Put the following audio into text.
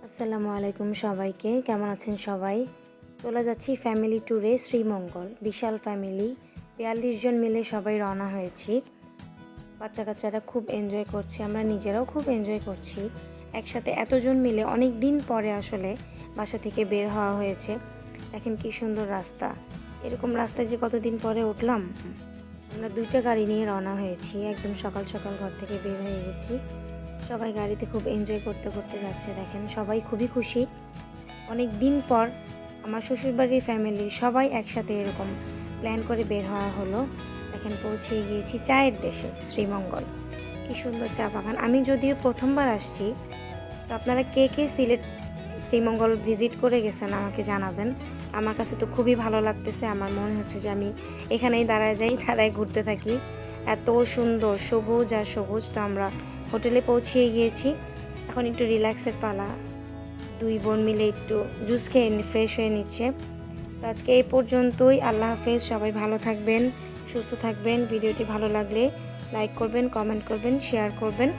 আসসালামু আলাইকুম সবাইকে, কেমন আছেন সবাই? চলে যাচ্ছি ফ্যামিলি ট্যুরে শ্রীমঙ্গল। বিশাল ফ্যামিলি, ৪২ জন মিলে সবাই রওনা হয়েছি। বাচ্চা কাচ্চারা খুব এনজয় করছে, আমরা নিজেরাও খুব এনজয় করছি। একসাথে এতজন মিলে অনেক দিন পরে আসলে বাসা থেকে বের হওয়া হয়েছে। দেখেন কি সুন্দর রাস্তা, এরকম রাস্তায় যে কতদিন পরে উঠলাম। আমরা 2টা গাড়ি নিয়ে রওনা হয়েছি, একদম সকাল সকাল ঘর থেকে বের হয়ে গেছি। সবাই গাড়িতে খুব এনজয় করতে করতে যাচ্ছে। দেখেন সবাই খুবই খুশি, অনেক দিন পর আমার শ্বশুরবাড়ির ফ্যামিলির সবাই একসাথে এরকম প্ল্যান করে বের হওয়া হলো। দেখেন পৌঁছে গিয়েছি চায়ের দেশে শ্রীমঙ্গল। কি সুন্দর চা বাগান। আমি যদিও প্রথমবার আসছি, তো আপনারা কে কে সিলেট শ্রীমঙ্গল ভিজিট করে গেছেন আমাকে জানাবেন। আমার কাছে তো খুবই ভালো লাগতেছে, আমার মনে হচ্ছে যে আমি এখানেই দাঁড়ায় যাই, দাঁড়ায় ঘুরতে থাকি। এত সুন্দর সবুজ আর সবুজ। তো আমরা হোটেলে পৌঁছিয়ে গিয়েছি, এখন একটু রিল্যাক্সের পালা। 2 বোন মিলে একটু জুস খেয়ে ফ্রেশ হয়ে নিচ্ছে। তো আজকে এই পর্যন্তই। আল্লাহ হাফেজ। সবাই ভালো থাকবেন, সুস্থ থাকবেন। ভিডিওটি ভালো লাগলে লাইক করবেন, কমেন্ট করবেন, শেয়ার করবেন।